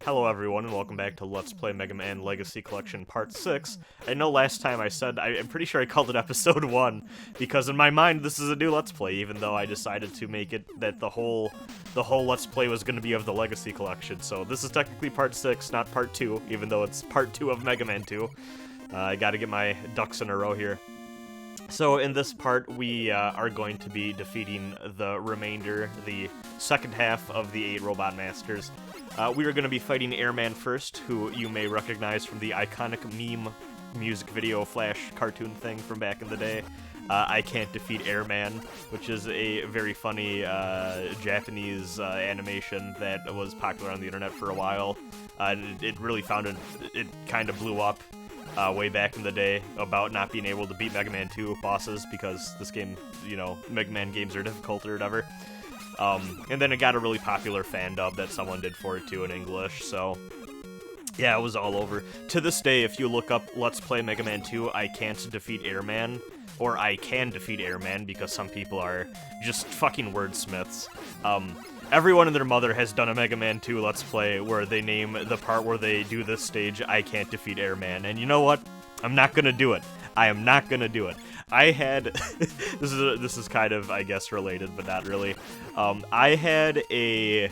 Hello everyone, and welcome back to Let's Play Mega Man Legacy Collection Part 6. I know last time I said, I'm pretty sure I called it Episode 1, because in my mind this is a new Let's Play, even though I decided to make it that the whole Let's Play was going to be of the Legacy Collection. So this is technically Part 6, not Part 2, even though it's Part 2 of Mega Man 2. I gotta get my ducks in a row here. So in this part, we are going to be defeating the second half of the 8 Robot Masters. We are going to be fighting Airman first, who you may recognize from the iconic meme music video flash cartoon thing from back in the day. I Can't Defeat Airman, which is a very funny Japanese animation that was popular on the internet for a while. It really it kind of blew up way back in the day about not being able to beat Mega Man 2 bosses because this game, you know, Mega Man games are difficult or whatever. And then it got a really popular fan dub that someone did for it too in English, so yeah, it was all over. To this day, if you look up Let's Play Mega Man 2, I Can't Defeat Airman, or I Can Defeat Airman, because some people are just fucking wordsmiths. Everyone and their mother has done a Mega Man 2 Let's Play where they name the part where they do this stage, I Can't Defeat Airman, and you know what? I'm not gonna do it. I am not gonna do it. I had this is kind of, I guess, related, but not really. I had a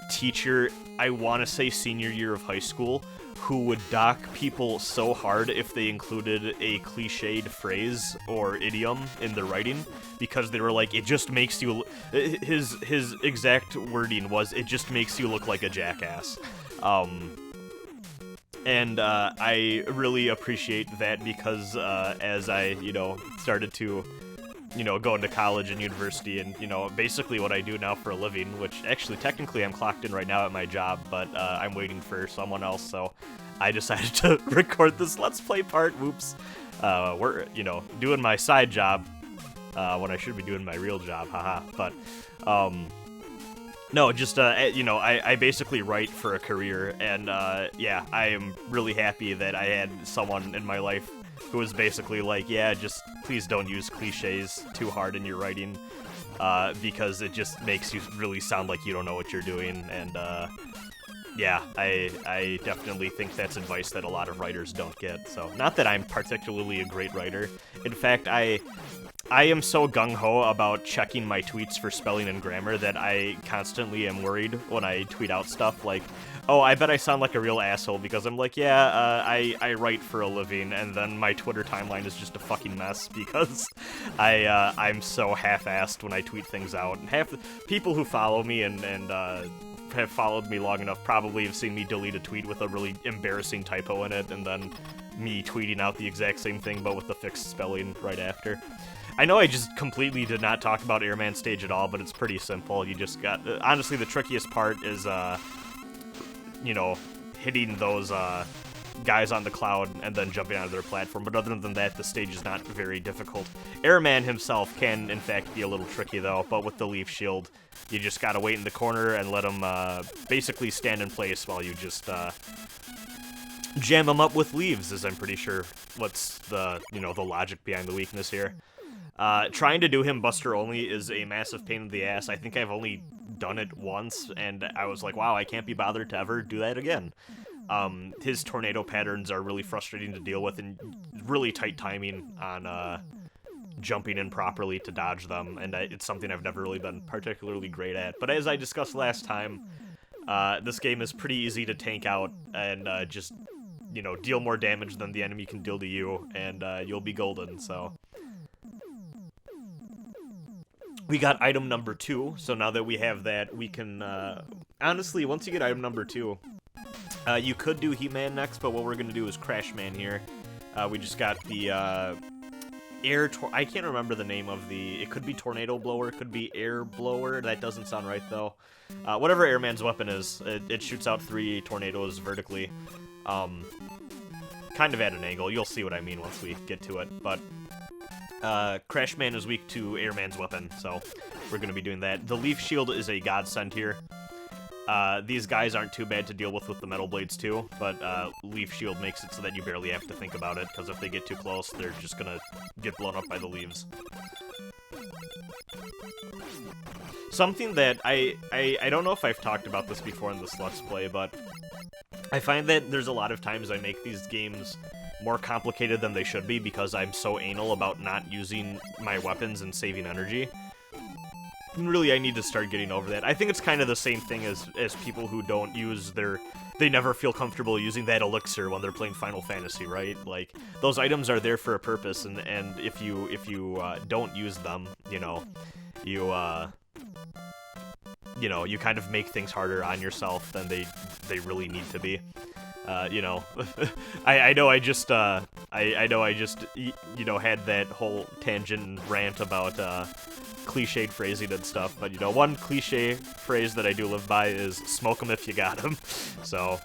teacher, I want to say senior year of high school, who would dock people so hard if they included a cliched phrase or idiom in their writing, because they were like, it just makes you. His exact wording was, it just makes you look like a jackass. And I really appreciate that because as I, started to, go into college and university and, basically what I do now for a living, which actually technically I'm clocked in right now at my job, but I'm waiting for someone else, so I decided to record this Let's Play part. Whoops. We're, doing my side job when I should be doing my real job, haha. But, no, just, I basically write for a career, and, yeah, I am really happy that I had someone in my life who was basically like, yeah, just please don't use cliches too hard in your writing, because it just makes you really sound like you don't know what you're doing, and, yeah, I definitely think that's advice that a lot of writers don't get, so, not that I'm particularly a great writer. In fact, I am so gung-ho about checking my tweets for spelling and grammar that I constantly am worried when I tweet out stuff like, oh, I bet I sound like a real asshole, because I'm like, yeah, I write for a living, and then my Twitter timeline is just a fucking mess, because I'm so half-assed when I tweet things out. And half the people who follow me and have followed me long enough probably have seen me delete a tweet with a really embarrassing typo in it, and then me tweeting out the exact same thing, but with the fixed spelling right after. I know I just completely did not talk about Airman stage at all, but it's pretty simple. You just got... honestly, the trickiest part is, hitting those, guys on the cloud and then jumping out of their platform. But other than that, the stage is not very difficult. Airman himself can, in fact, be a little tricky, though. But with the leaf shield, you just gotta wait in the corner and let him, basically stand in place while you just, jam him up with leaves, is I'm pretty sure what's the, the logic behind the weakness here. Trying to do him Buster only is a massive pain in the ass. I think I've only done it once, and I was like, wow, I can't be bothered to ever do that again. His tornado patterns are really frustrating to deal with, and really tight timing on, jumping in properly to dodge them, and it's something I've never really been particularly great at. But as I discussed last time, this game is pretty easy to tank out, and, just, deal more damage than the enemy can deal to you, and, you'll be golden, so... We got item number 2, so now that we have that, we can, honestly, once you get item number 2, you could do He-Man next, but what we're gonna do is Crash Man here. We just got the, I can't remember the name of it could be Tornado Blower, it could be Air Blower, that doesn't sound right, though. Whatever Airman's weapon is, it shoots out 3 tornadoes vertically, kind of at an angle. You'll see what I mean once we get to it, but... Crash Man is weak to Airman's weapon, so we're going to be doing that. The Leaf Shield is a godsend here. These guys aren't too bad to deal with the Metal Blades too, but Leaf Shield makes it so that you barely have to think about it, because if they get too close, they're just going to get blown up by the leaves. Something that I don't know if I've talked about this before in this Let's Play, but I find that there's a lot of times I make these games more complicated than they should be because I'm so anal about not using my weapons and saving energy. And really, I need to start getting over that. I think it's kind of the same thing as people who don't use they never feel comfortable using that elixir when they're playing Final Fantasy, right? Like, those items are there for a purpose, and if you don't use them, you know, you kind of make things harder on yourself than they really need to be. You know, I know I just had that whole tangent and rant about cliched phrasing and stuff, but you know, one cliche phrase that I do live by is "smoke 'em if you got 'em." So,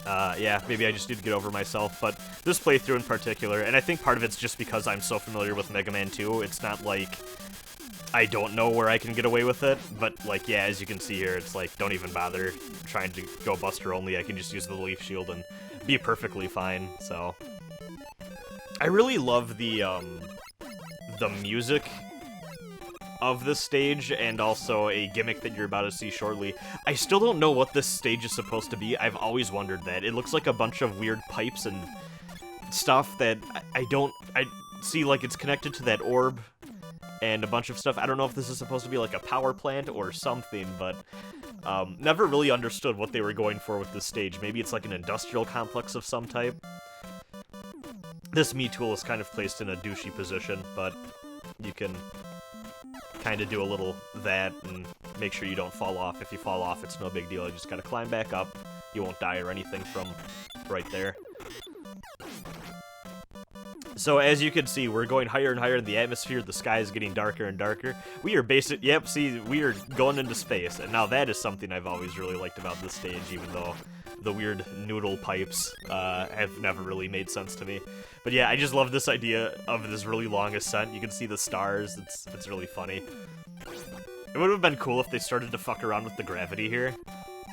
yeah, maybe I just need to get over myself. But this playthrough in particular, and I think part of it's just because I'm so familiar with Mega Man 2. It's not like I don't know where I can get away with it, but, like, yeah, as you can see here, it's like, don't even bother trying to go Buster only. I can just use the Leaf Shield and be perfectly fine, so. I really love the music of this stage, and also a gimmick that you're about to see shortly. I still don't know what this stage is supposed to be. I've always wondered that. It looks like a bunch of weird pipes and stuff that I see, like, it's connected to that orb and a bunch of stuff. I don't know if this is supposed to be like a power plant or something, but never really understood what they were going for with this stage. Maybe it's like an industrial complex of some type. This me tool is kind of placed in a douchey position, but you can kind of do a little that and make sure you don't fall off. If you fall off, it's no big deal. You just gotta climb back up. You won't die or anything from right there. So as you can see, we're going higher and higher in the atmosphere. The sky is getting darker and darker. We are yep, see, we are going into space. And now that is something I've always really liked about this stage, even though the weird noodle pipes have never really made sense to me. But yeah, I just love this idea of this really long ascent. You can see the stars. It's really funny. It would have been cool if they started to fuck around with the gravity here,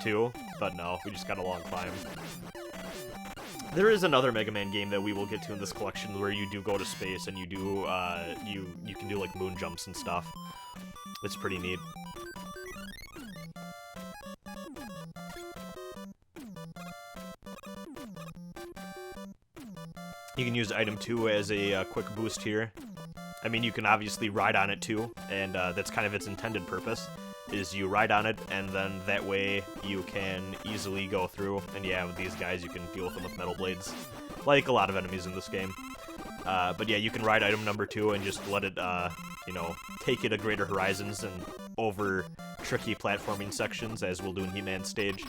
too. But no, we just got a long climb. There is another Mega Man game that we will get to in this collection where you do go to space and you do, you can do, like, moon jumps and stuff. It's pretty neat. You can use item 2 as a quick boost here. I mean, you can obviously ride on it too, and that's kind of its intended purpose, is you ride on it, and then that way you can easily go through. And yeah, with these guys, you can deal with them with metal blades, like a lot of enemies in this game. But yeah, you can ride item number 2 and just let it, you know, take it to greater horizons and over tricky platforming sections, as we'll do in He-Man's stage.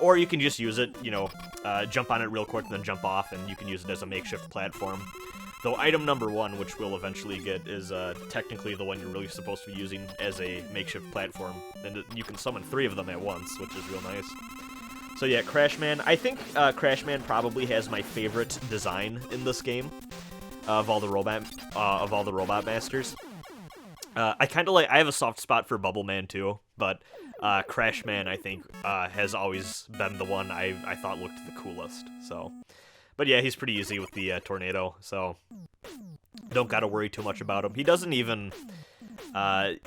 Or you can just use it, you know, jump on it real quick and then jump off, and you can use it as a makeshift platform. Though item number 1, which we'll eventually get, is technically the one you're really supposed to be using as a makeshift platform. And you can summon 3 of them at once, which is real nice. So yeah, Crashman. I think Crashman probably has my favorite design in this game of all the robot masters. I kind of like. I have a soft spot for Bubble Man too, but Crashman I think has always been the one I thought looked the coolest. So. But yeah, he's pretty easy with the tornado, so don't gotta worry too much about him. He doesn't even,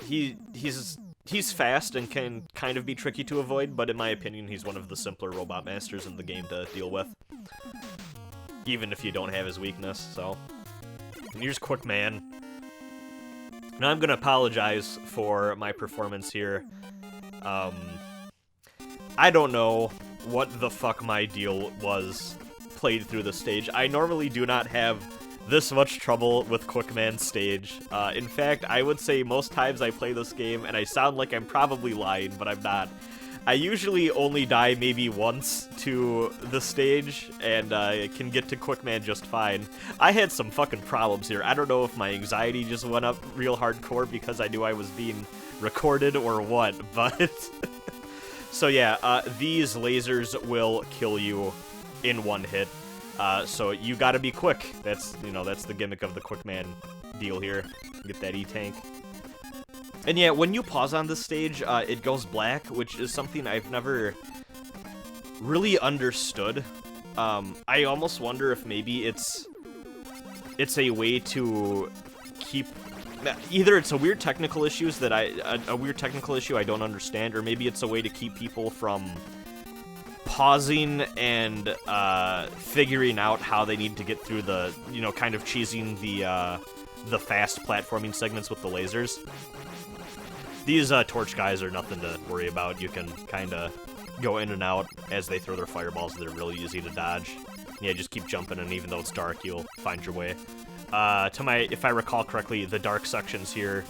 he's fast and can kind of be tricky to avoid, but in my opinion, he's one of the simpler robot masters in the game to deal with, even if you don't have his weakness, so. And here's Quick Man. Now I'm gonna apologize for my performance here. I don't know what the fuck my deal was played through the stage. I normally do not have this much trouble with Quick Man's stage. In fact, I would say most times I play this game, and I sound like I'm probably lying, but I'm not, I usually only die maybe once to the stage, and can get to Quick Man just fine. I had some fucking problems here. I don't know if my anxiety just went up real hardcore because I knew I was being recorded or what, but... So yeah, these lasers will kill you in one hit, so you gotta be quick. That's, you know, that's the gimmick of the Quick Man deal here. Get that E-Tank. And yeah, when you pause on this stage, it goes black, which is something I've never really understood. I almost wonder if maybe it's a way to keep either it's a weird technical issue that a weird technical issue I don't understand, or maybe it's a way to keep people from pausing and figuring out how they need to get through the, kind of cheesing the fast platforming segments with the lasers. These torch guys are nothing to worry about. You can kind of go in and out as they throw their fireballs. They're really easy to dodge. Yeah, just keep jumping, and even though it's dark, you'll find your way. If I recall correctly, the dark sections here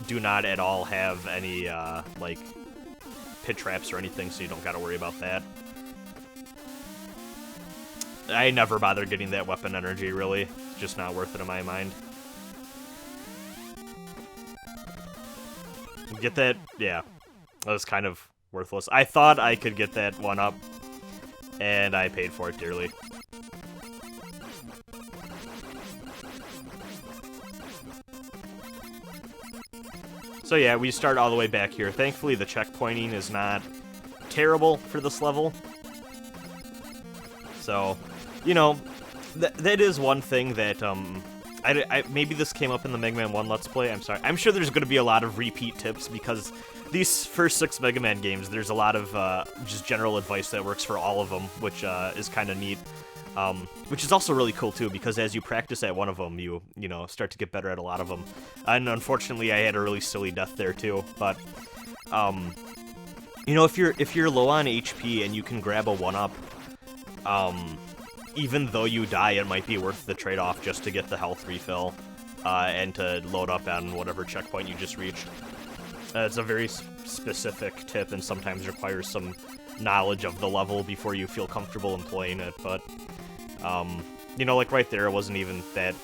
do not at all have any, like, pit traps or anything, so you don't gotta worry about that. I never bother getting that weapon energy, really. It's just not worth it in my mind. Get that? Yeah. That was kind of worthless. I thought I could get that one up, and I paid for it dearly. So yeah, we start all the way back here. Thankfully, the checkpointing is not terrible for this level. So, that is one thing that, maybe this came up in the Mega Man 1 Let's Play, I'm sorry. I'm sure there's going to be a lot of repeat tips, because these first 6 Mega Man games, there's a lot of just general advice that works for all of them, which is kind of neat. Which is also really cool, too, because as you practice at one of them, you start to get better at a lot of them. And unfortunately, I had a really silly death there, too. But, if you're low on HP and you can grab a 1-up, even though you die, it might be worth the trade-off just to get the health refill, and to load up on whatever checkpoint you just reached. It's a very specific tip and sometimes requires some knowledge of the level before you feel comfortable employing it, but, like right there, it wasn't even that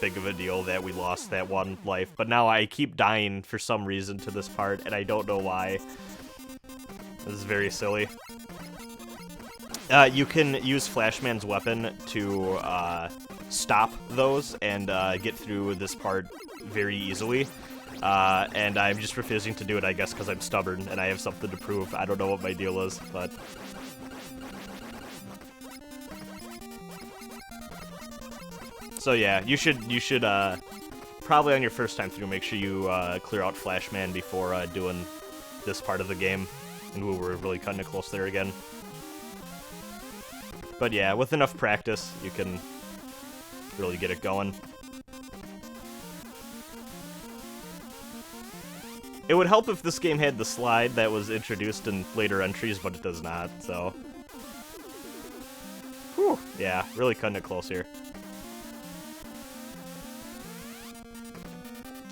big of a deal that we lost that one life, but now I keep dying for some reason to this part, and I don't know why. This is very silly. You can use Flashman's weapon to stop those and get through this part very easily. And I'm just refusing to do it, I guess, because I'm stubborn and I have something to prove. I don't know what my deal is, but... So yeah, you should probably on your first time through, make sure you clear out Flashman before doing this part of the game. And we're really cutting it close there again. But yeah, with enough practice, you can really get it going. It would help if this game had the slide that was introduced in later entries, but it does not, so... Whew, yeah, really cutting it close here.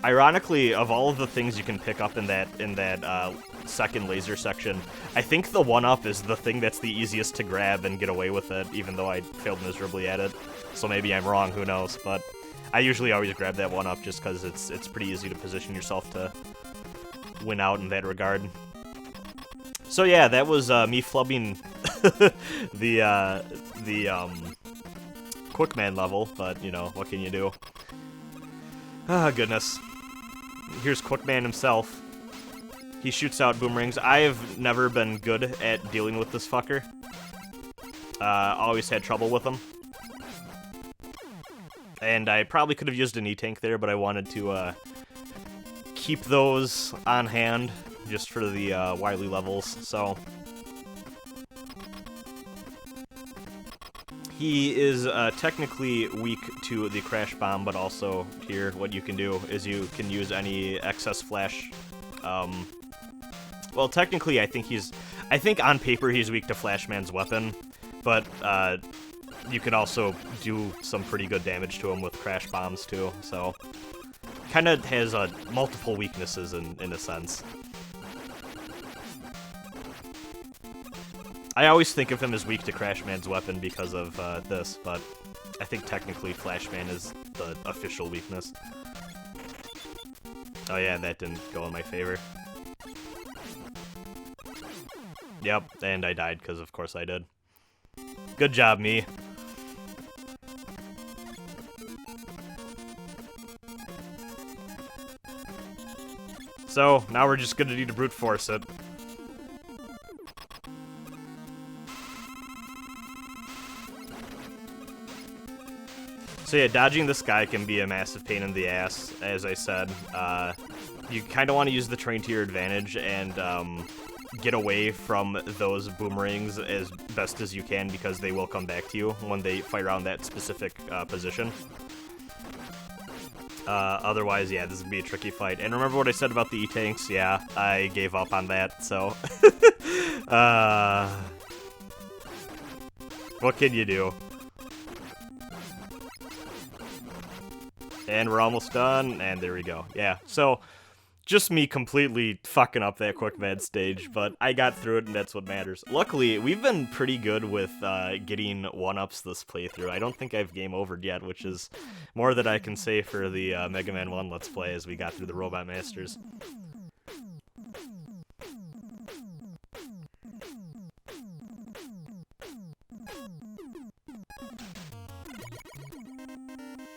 Ironically, of all of the things you can pick up in that second laser section, I think the 1-up is the thing that's the easiest to grab and get away with it, even though I failed miserably at it. So maybe I'm wrong, who knows, but I usually always grab that 1-up just because it's pretty easy to position yourself to win out in that regard. So yeah, that was me flubbing the Quickman level, but what can you do? Ah, goodness. Here's Quickman himself. He shoots out boomerangs. I have never been good at dealing with this fucker. Always had trouble with him. And I probably could have used an E-Tank there, but I wanted to keep those on hand just for the Wily levels, so... He is technically weak to the Crash Bomb, but also here what you can do is you can use any excess flash. Well, technically I think on paper he's weak to Flashman's weapon, but you can also do some pretty good damage to him with Crash Bombs too, so kind of has multiple weaknesses in a sense. I always think of him as weak to Crashman's weapon because of this, but I think technically Flashman is the official weakness. Oh yeah, that didn't go in my favor. Yep, and I died because of course I did. Good job, me. So, now we're just gonna need to brute force it. So yeah, dodging this guy can be a massive pain in the ass, as I said. You kind of want to use the terrain to your advantage and get away from those boomerangs as best as you can, because they will come back to you when they fire on that specific position. Otherwise, yeah, this would be a tricky fight. And remember what I said about the E-Tanks? Yeah, I gave up on that, so... what can you do? And we're almost done, and there we go. Yeah, so... just me completely fucking up that quick med stage, but I got through it, and that's what matters. Luckily, we've been pretty good with getting 1-ups this playthrough. I don't think I've game overed yet, which is more that I can say for the Mega Man 1 Let's Play as we got through the Robot Masters.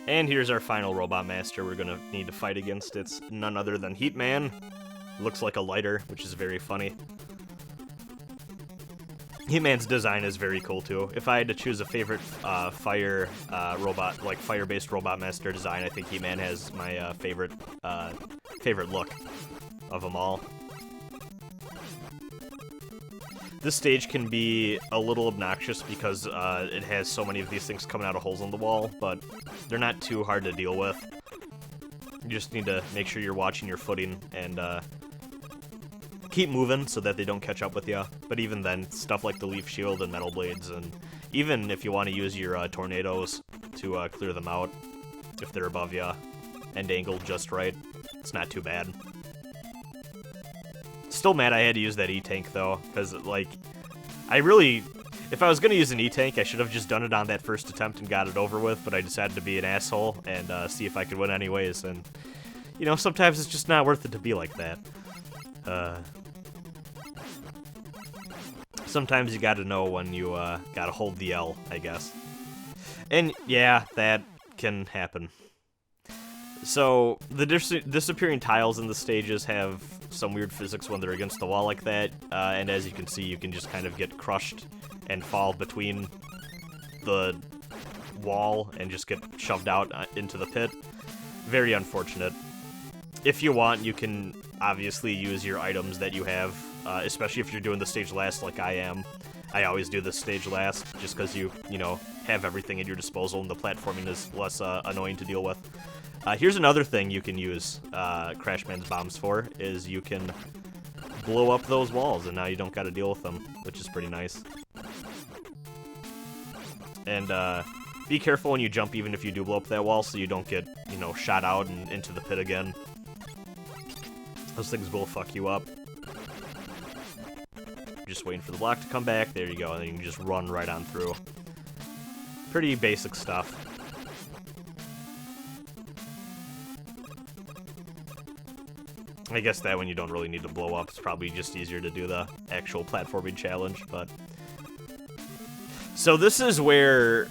And here's our final Robot Master we're gonna need to fight against. It's none other than Heat Man. Looks like a lighter, which is very funny. Heat Man's design is very cool too. If I had to choose a favorite fire robot, like fire-based Robot Master design, I think Heat Man has my favorite look of them all. This stage can be a little obnoxious because it has so many of these things coming out of holes in the wall, but they're not too hard to deal with. You just need to make sure you're watching your footing and keep moving so that they don't catch up with you. But even then, stuff like the Leaf Shield and Metal Blades, and even if you want to use your tornadoes to clear them out, if they're above you and angled just right, it's not too bad. Still mad I had to use that E-Tank, though, because, like, if I was going to use an E-Tank, I should have just done it on that first attempt and got it over with, but I decided to be an asshole and see if I could win anyways, and, you know, sometimes it's just not worth it to be like that. Sometimes you gotta know when you gotta hold the L, I guess. And, yeah, that can happen. So, the disappearing tiles in the stages have some weird physics when they're against the wall like that, and as you can see, you can just kind of get crushed and fall between the wall and just get shoved out into the pit. Very unfortunate. If you want, you can obviously use your items that you have, especially if you're doing the stage last like I am. I always do this stage last, just because you know, have everything at your disposal and the platforming is less annoying to deal with. Here's another thing you can use Crash Man's bombs for, is you can blow up those walls, and now you don't gotta deal with them, which is pretty nice. And be careful when you jump, even if you do blow up that wall, so you don't get, you know, shot out and into the pit again. Those things will fuck you up. Just waiting for the block to come back, there you go, and then you can just run right on through. Pretty basic stuff. I guess that one you don't really need to blow up. It's probably just easier to do the actual platforming challenge, but... So this is where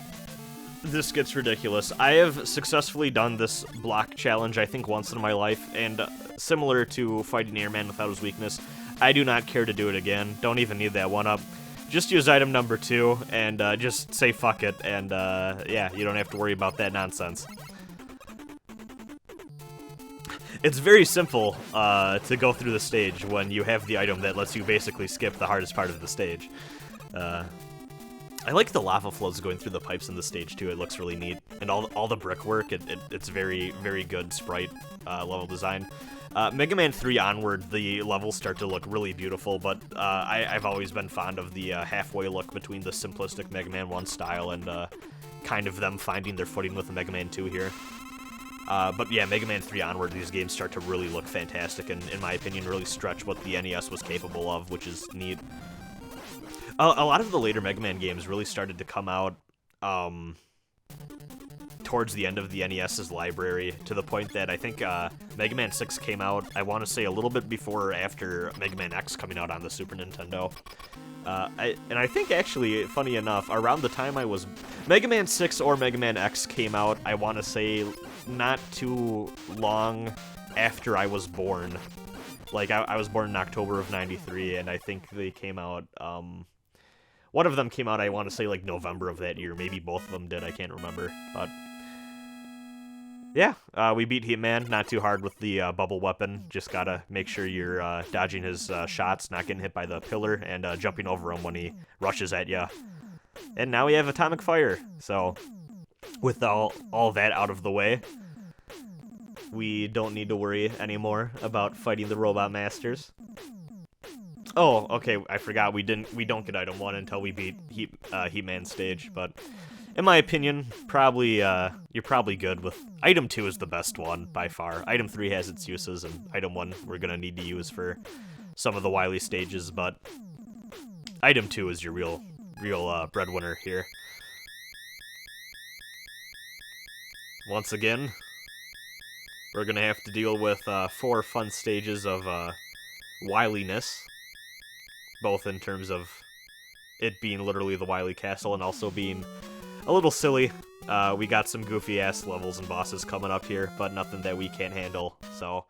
this gets ridiculous. I have successfully done this block challenge, I think, once in my life, and similar to fighting Airman without his weakness, I do not care to do it again. Don't even need that 1-up. Just use item number 2, and just say fuck it, and yeah, you don't have to worry about that nonsense. It's very simple to go through the stage when you have the item that lets you basically skip the hardest part of the stage. I like the lava flows going through the pipes in the stage too. It looks really neat, and all the brickwork. It's very, very good sprite level design. Mega Man 3 onward, the levels start to look really beautiful, but I've always been fond of the halfway look between the simplistic Mega Man 1 style and kind of them finding their footing with the Mega Man 2 here. But yeah, Mega Man 3 onward, these games start to really look fantastic, and in my opinion, really stretch what the NES was capable of, which is neat. A lot of the later Mega Man games really started to come out towards the end of the NES's library, to the point that I think Mega Man 6 came out, I want to say, a little bit before or after Mega Man X coming out on the Super Nintendo. And I think, actually, funny enough, around the time I was... Mega Man 6 or Mega Man X came out, I want to say, not too long after I was born. Like, I was born in October of '93, and I think they came out... one of them came out, I want to say, like, November of that year. Maybe both of them did, I can't remember. But yeah, we beat Heatman. Not too hard with the bubble weapon. Just gotta make sure you're dodging his shots, not getting hit by the pillar, and jumping over him when he rushes at you. And now we have Atomic Fire. So, with all that out of the way, we don't need to worry anymore about fighting the Robot Masters. Oh, okay, I forgot we don't get item 1 until we beat Heatman stage, but in my opinion, probably you're probably good with item 2 is the best one by far. Item 3 has its uses, and item 1 we're gonna need to use for some of the Wily stages, but item 2 is your real breadwinner here. Once again, we're gonna have to deal with 4 fun stages of wiliness, both in terms of it being literally the Wily Castle and also being a little silly. We got some goofy-ass levels and bosses coming up here, but nothing that we can't handle, so